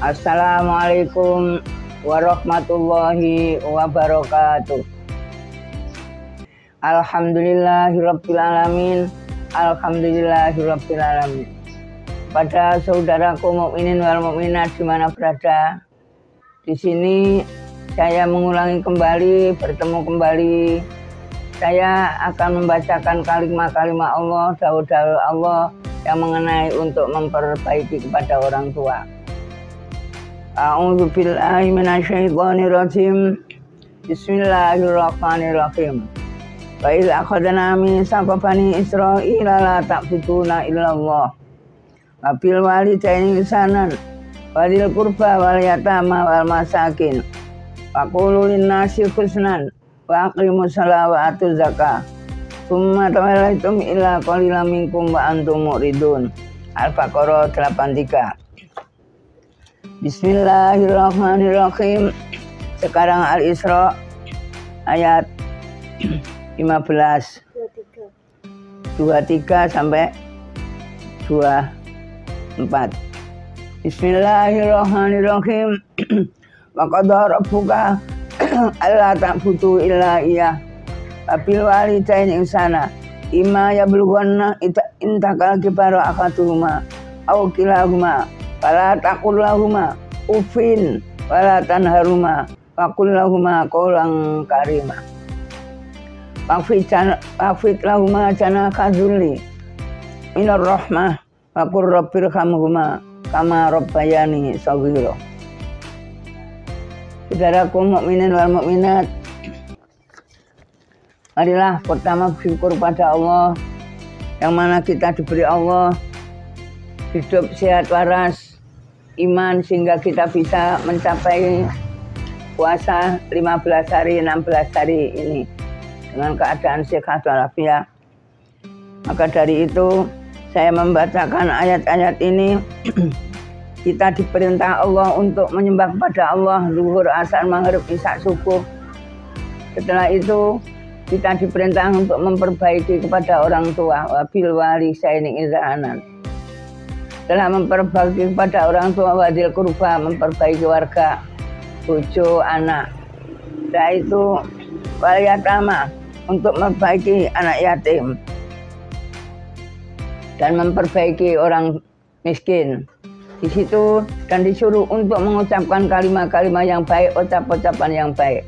Assalamualaikum warahmatullahi wabarakatuh. Alhamdulillahirrabbilalamin. Alhamdulillahirrabbilalamin. Pada saudaraku mukminin wal mukminat di mana berada, di sini saya mengulangi kembali, bertemu kembali. Saya akan membacakan kalimat-kalimat Allah, dawuh-dawuh Allah yang mengenai untuk memperbaiki kepada orang tua. A'udzu billahi minasyaitonir rajim. Bismillahirrahmanirrahim. Wa idz akhadna mitsaqa bani Israila la ta'buduna illallah wa bil walidaini ihsanan wa dzil qurba wal yatama wal masakin wa qulu lin-nasi husnan wa aqimus sholata wa atuz zakah tsumma tawallaitum illa qalilan minkum wa antum muridun. Al-Baqarah 83. Bismillahirrahmanirrahim. Sekarang Al-Isra ayat 15 23 sampai 24. Bismillahirrahmanirrahim. Wa qadara rabbuka alla ta'budu illa iyyah wa bil walidaini ihsana imma yablughanna intakal kibara ahaduhuma aw kilahuma fala taqul lahuma uffin wala tanharuma wa qul lahuma qawlan karima wafid lahuma janaka dzulli minar rahmah wa qur rabbirhamhuma kama rabbayani shaghira. Saudaraku mukminin wal mukminat, marilah pertama bersyukur pada Allah yang mana kita diberi Allah hidup sehat waras, iman sehingga kita bisa mencapai puasa 15 hari 16 hari ini dengan keadaan sehat walafiat. Maka dari itu saya membacakan ayat-ayat ini. Kita diperintah Allah untuk menyembah kepada Allah zuhur, asar, maghrib, isya, subuh. Setelah itu kita diperintah untuk memperbaiki kepada orang tua, wabil walidaini ihsanan. Setelah memperbaiki kepada orang tua, wadil kurba, memperbaiki warga, bojo, anak. Setelah itu wal yatama, untuk memperbaiki anak yatim dan memperbaiki orang miskin. Di situ dan disuruh untuk mengucapkan kalimat-kalimat yang baik, ucapan yang baik.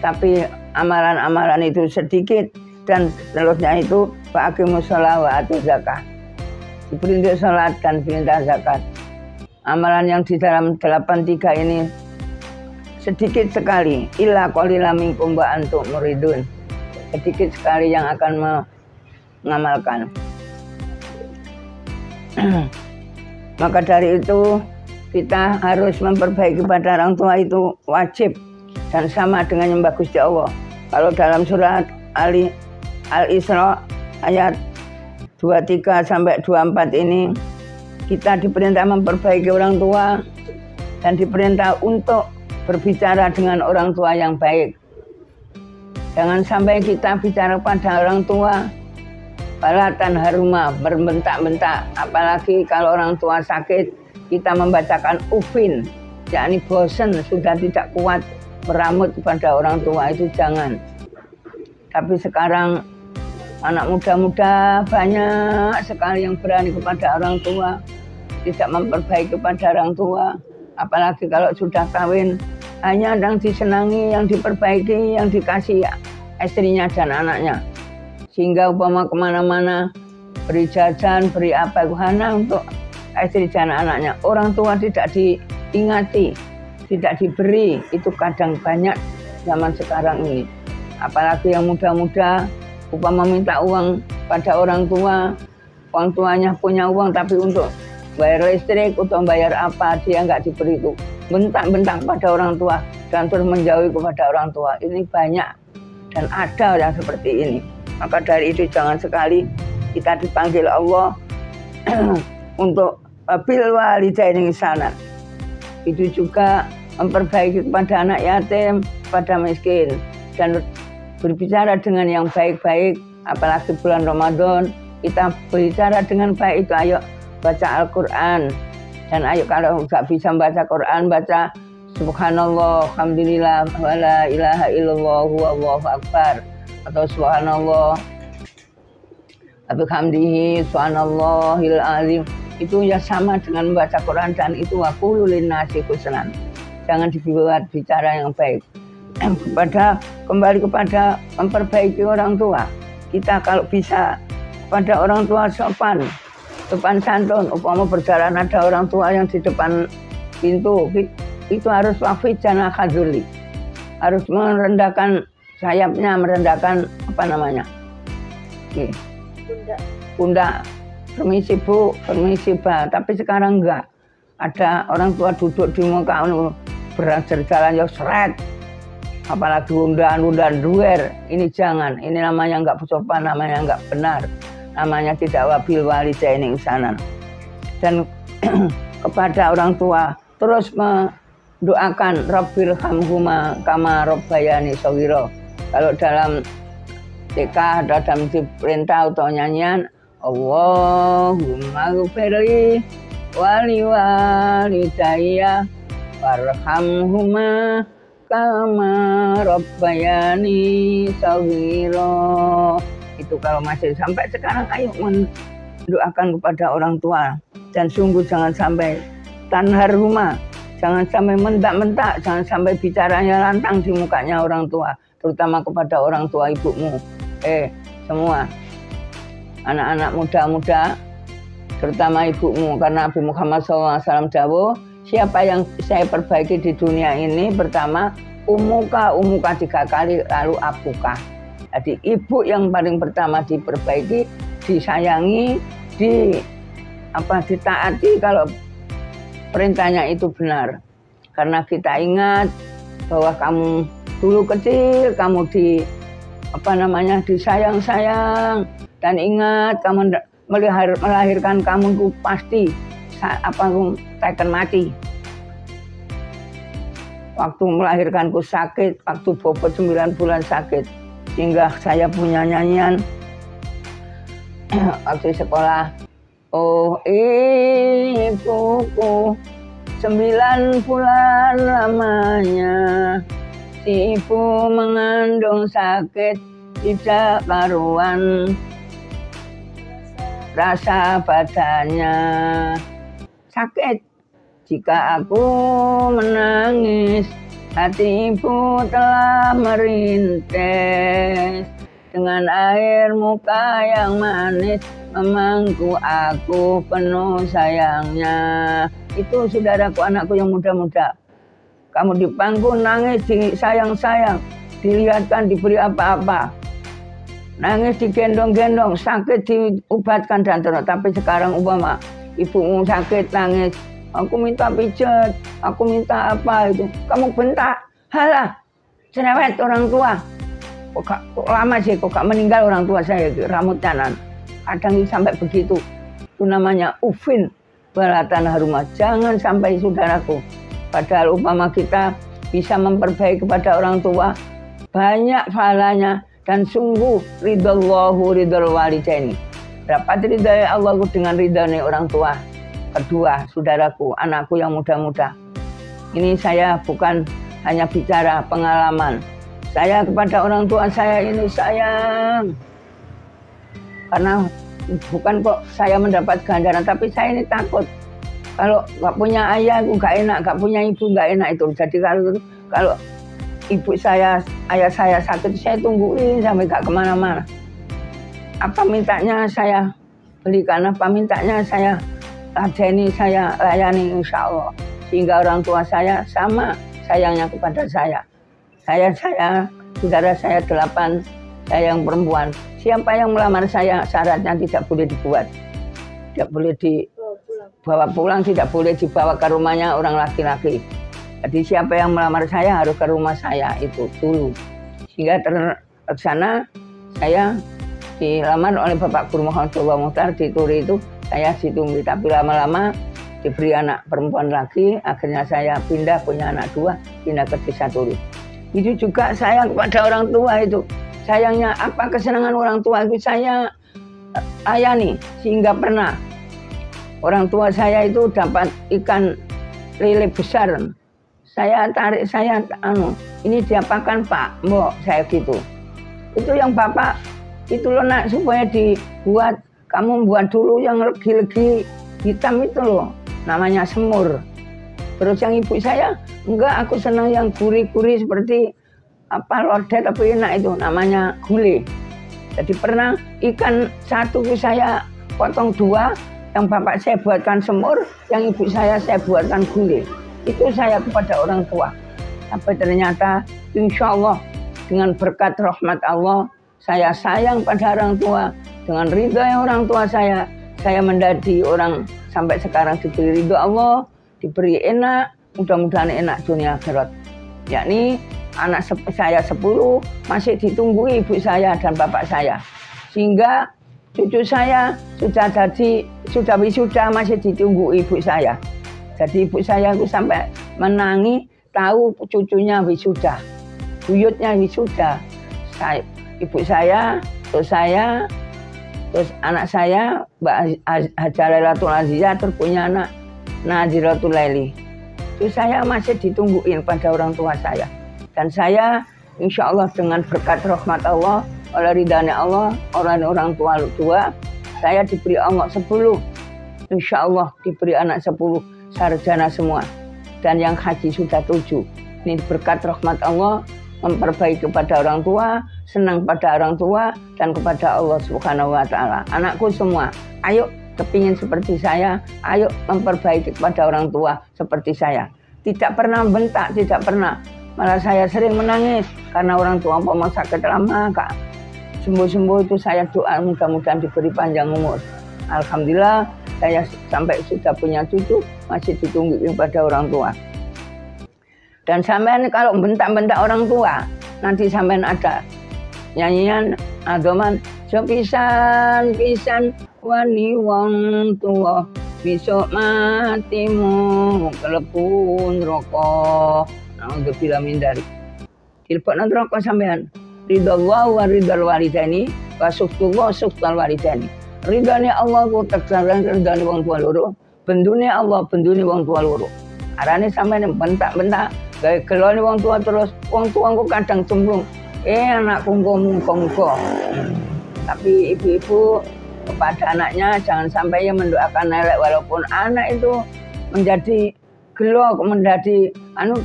Tapi amalan-amalan itu sedikit dan seterusnya itu faqimus sholata wa atuz zakah. Diperintah salat dan perintah zakat. Amalan yang di dalam 83 ini sedikit sekali. Illa qalilan minkum wa antum muridun. Sedikit sekali yang akan mengamalkan. Maka dari itu kita harus memperbaiki pada orang tua, itu wajib dan sama dengan nyembah Gusti Allah. Kalau dalam surat Al-Isra ayat 23 sampai 24 ini kita diperintah memperbaiki orang tua dan diperintah untuk berbicara dengan orang tua yang baik. Jangan sampai kita bicara pada orang tua balatan haruma, berbentak-bentak. Apalagi kalau orang tua sakit, kita membacakan ufin, yakni bosan, sudah tidak kuat meramut kepada orang tua, itu jangan. Tapi sekarang anak muda-muda banyak sekali yang berani kepada orang tua, tidak memperbaiki kepada orang tua. Apalagi kalau sudah kawin, hanya yang disenangi, yang diperbaiki, yang dikasih istrinya dan anaknya. Sehingga upama kemana-mana beri jajan, beri apa, hanya untuk istri dan anaknya. Orang tua tidak diingati, tidak diberi, itu kadang banyak zaman sekarang ini. Apalagi yang muda-muda, upama minta uang pada orang tuanya punya uang tapi untuk bayar listrik, untuk bayar apa, dia nggak diberi itu. Bentak-bentak pada orang tua dan terus menjauhi kepada orang tua. Ini banyak dan ada yang seperti ini. Maka dari itu jangan sekali kita dipanggil Allah untuk bil walidaini ihsanan. Itu juga memperbaiki kepada anak yatim, kepada miskin, dan berbicara dengan yang baik-baik. Apalagi bulan Ramadan, kita berbicara dengan baik itu, ayo baca Al-Quran, Dan ayo kalau nggak bisa baca Quran, baca Subhanallah, Alhamdulillah, wala ilaha illallah, wallahu akbar, atau Subhanallah, Alhamdulillah, Subhanallahil azim. Itu ya sama dengan membaca Quran, dan itu waqulu linnasi husnan. Jangan dibuat bicara yang baik. Kembali kepada memperbaiki orang tua. Kita kalau bisa pada orang tua sopan santun. Umpama berjalan ada orang tua yang di depan pintu, itu harus wafid jana khadzuli, harus merendahkan sayapnya, merendahkan apa namanya, pundak. Permisi bu, permisi ba. Tapi sekarang enggak. Ada orang tua duduk di muka berjalan ya seret, apalagi undang duer. Ini jangan. Ini namanya enggak sopan, namanya enggak benar, namanya tidak wabil walidaini ihsanan. Dan kepada orang tua terus doakan Rabbirhamhuma kama rabbayani shaghira. Kalau dalam TK ada dalam perintah atau nyanyian Allahumma ghfirli wali walidayya warhamhuma kama rabbayani shaghira. Itu kalau masih sampai sekarang, ayo mendoakan kepada orang tua. Dan sungguh jangan sampai tanhar rumah, jangan sampai mentak-mentak, jangan sampai bicaranya lantang di mukanya orang tua, terutama kepada orang tua ibumu. Semua anak-anak muda-muda, terutama ibumu, karena Nabi Muhammad SAW dawuh, siapa yang saya perbaiki di dunia ini, pertama umuka 3 kali, lalu abuka. Jadi ibu yang paling pertama diperbaiki, disayangi, ditaati kalau perintahnya itu benar. Karena kita ingat bahwa kamu dulu kecil, kamu disayang-sayang, dan ingat kamu melahirkan kamu itu pasti akan mati. Waktu melahirkanku sakit, waktu bobot 9 bulan sakit, sehingga saya punya nyanyian waktu sekolah. Oh ibuku 9 bulan lamanya, si ibu mengandung sakit tidak karuan, rasa badannya sakit. Jika aku menangis, hati ibu telah merintis, dengan air muka yang manis memangku aku penuh sayangnya. Itu saudaraku, anakku yang muda-muda, kamu di pangku nangis, disayang-sayang, dilihatkan, diberi apa-apa, nangis, digendong-gendong, sakit diubatkan dan terus. Tapi sekarang umpama ibumu sakit, nangis, aku minta pijat, aku minta apa itu, kamu bentak, halah, cerewet orang tua. Kok lama sih, kok gak meninggal orang tua saya, rambut kanan. Kadang sampai begitu. Itu namanya ufin balatan harumah. Jangan sampai saudaraku. Padahal umpama kita bisa memperbaiki kepada orang tua, banyak pahalanya, dan sungguh ridallahu ridal walidaini. Dapat ridha Allah dengan ridhanya orang tua. Kedua, saudaraku, anakku yang muda-muda, ini saya bukan hanya bicara pengalaman. Saya kepada orang tua saya ini sayang. Karena bukan kok saya mendapat ganjaran, tapi saya ini takut. Kalau nggak punya ayah, aku nggak enak. Nggak punya ibu, nggak enak itu. Jadi kalau ibu saya, ayah saya sakit, saya tungguin sampai nggak kemana-mana. Apa mintanya saya belikan, apa mintanya saya ladeni, saya layani, insya Allah. Sehingga orang tua saya sama sayangnya kepada saya. Saya, saudara saya 8, saya yang perempuan. Siapa yang melamar saya, syaratnya tidak boleh dibuat. Tidak boleh dibawa pulang, tidak boleh dibawa ke rumahnya orang laki-laki. Jadi siapa yang melamar saya harus ke rumah saya itu dulu. Sehingga terlaksana saya dilamar oleh Bapak Guru Muhammad Jawa Muhtar di Turi itu, saya ditunggu. Tapi lama-lama diberi anak perempuan lagi, akhirnya saya pindah, punya anak 2, pindah ke desa Turi. Itu juga sayang kepada orang tua itu. Sayangnya apa kesenangan orang tua itu saya layani. Sehingga pernah orang tua saya itu dapat ikan lele besar. Saya tarik, ini diapakan Pak, Mbok, saya gitu. Itu yang Bapak, itu loh nak, supaya dibuat, kamu buat dulu yang legi-legi hitam itu loh, namanya semur. Terus yang ibu saya, enggak, aku senang yang gurih-gurih seperti apa lodet apa enak itu, namanya gulai. Jadi pernah ikan satu saya potong dua, yang bapak saya buatkan semur, yang ibu saya buatkan gulai. Itu saya kepada orang tua. Sampai ternyata insya Allah dengan berkat rahmat Allah, saya sayang pada orang tua. Dengan ridha orang tua saya menjadi orang sampai sekarang diberi ridha Allah, diberi enak, mudah-mudahan enak dunia akhirat. Yakni anak saya 10 masih ditunggu ibu saya dan bapak saya. Sehingga cucu saya sudah wisuda masih ditunggu ibu saya. Jadi ibu saya itu sampai menangi tahu cucunya wisuda, buyutnya wisuda. Ibu saya, terus anak saya Mbak Haja Lailatul Azizah, terus punya anak Nadiratul Laili. Itu saya masih ditungguin pada orang tua saya. Dan saya insya Allah dengan berkat rahmat Allah, oleh ridhanya Allah, orang tua, saya diberi anak 10. Insya Allah diberi anak 10, sarjana semua. Dan yang haji sudah 7. Ini berkat rahmat Allah, memperbaiki kepada orang tua, senang pada orang tua, dan kepada Allah Subhanahu wa Ta'ala. Anakku semua, ayo kepingin seperti saya, ayo memperbaiki kepada orang tua seperti saya. Tidak pernah bentak, tidak pernah. Malah saya sering menangis karena orang tua mau sakit lama, Kak. Sembuh-sembuh itu saya doa mudah-mudahan diberi panjang umur. Alhamdulillah saya sampai sudah punya cucu masih ditunggu pada orang tua. Dan sampean kalau bentak-bentak orang tua, nanti sampean ada nyanyian adoman sepisan wani wong tua besok matimu kelepun rokok. Naudzubillah min dzalik. Dilebokno neraka sampean. Ridallah wa ridal walidaini wa suktullah suktal walidaini. Ridane Allah ku teksaran ridane wong tua loro, bendune Allah bendune wong tua loro. Arane sampean bentak-bentak gawe gelone wong tua terus wong tua ku kadang cemplung. Anakku muga-muga. Tapi ibu-ibu kepada anaknya jangan sampai yang mendoakan elek, walaupun anak itu menjadi gelo, menjadi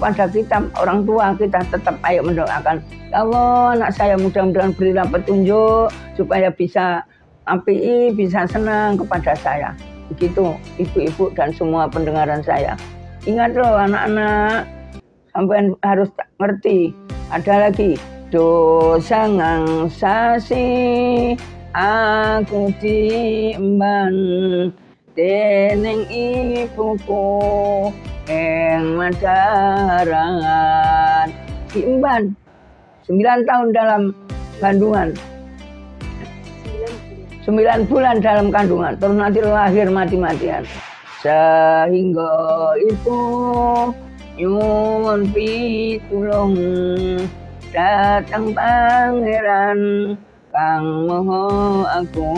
pada kita orang tua, kita tetap ayo mendoakan. Ya Allah, anak saya mudah-mudahan berilah petunjuk supaya bisa api, bisa senang kepada saya. Begitu ibu-ibu dan semua pendengaran saya. Ingat loh anak-anak, sampai harus ngerti. Ada lagi dosa ngangsasi aku diemban dening ibuku ing Madaran. Diemban 9 tahun dalam kandungan, 9 bulan dalam kandungan, terus nanti lahir mati-matian. Sehingga itu nyuwun pitulung datang pangeran kang moho aku.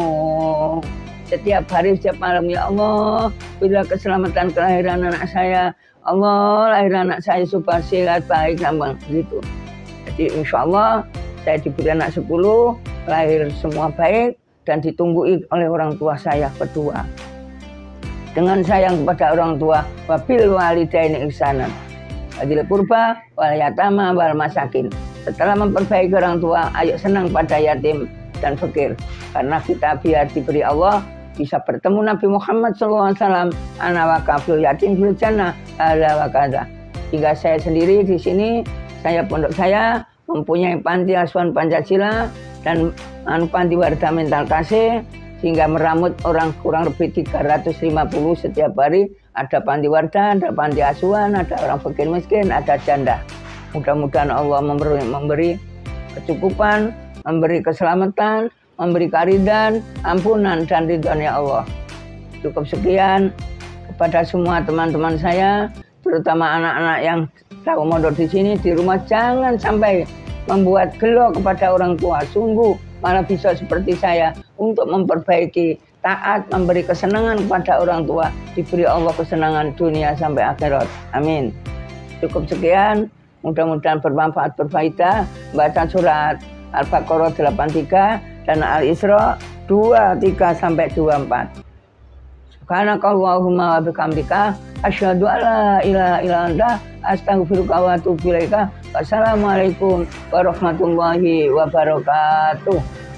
Setiap hari, setiap malam, ya Allah, bila keselamatan kelahiran anak saya, Allah, lahir anak saya supaya sehat, baik, gampang, gitu. Jadi insya Allah saya diberi anak 10, lahir semua baik, dan ditunggu oleh orang tua saya berdua. Dengan sayang kepada orang tua, wabil walidaini ihsanan, adil purba, wal yatama, wal masakin. Setelah memperbaiki orang tua, ayo senang pada yatim dan fakir. Karena kita biar diberi Allah, bisa bertemu Nabi Muhammad SAW, ana wa kafil yatim fil jannah, ala wa kaza. Hingga saya sendiri di sini, pondok saya mempunyai panti asuhan Pancasila dan panti warga mental kasih, sehingga meramut orang kurang lebih 350 setiap hari. Ada panti warga, ada panti asuhan, ada orang fakir miskin, ada janda. Mudah-mudahan Allah memberi kecukupan, memberi keselamatan, memberi karidan, ampunan, dan ridhonya Allah. Cukup sekian kepada semua teman-teman saya, terutama anak-anak yang tahu mondok di sini, di rumah jangan sampai membuat gelo kepada orang tua. Sungguh malah bisa seperti saya untuk memperbaiki taat, memberi kesenangan kepada orang tua, diberi Allah kesenangan dunia sampai akhirat. Amin. Cukup sekian, mudah-mudahan bermanfaat, berfaedah. Baca surat Al-Baqarah 83 dan Al-Isra 23 sampai 24. Subhanakallahumma wa bihamdika asyhadu an la ilaha illa anta astaghfiruka wa atubu ilaika. Wassalamualaikum warahmatullahi wabarakatuh.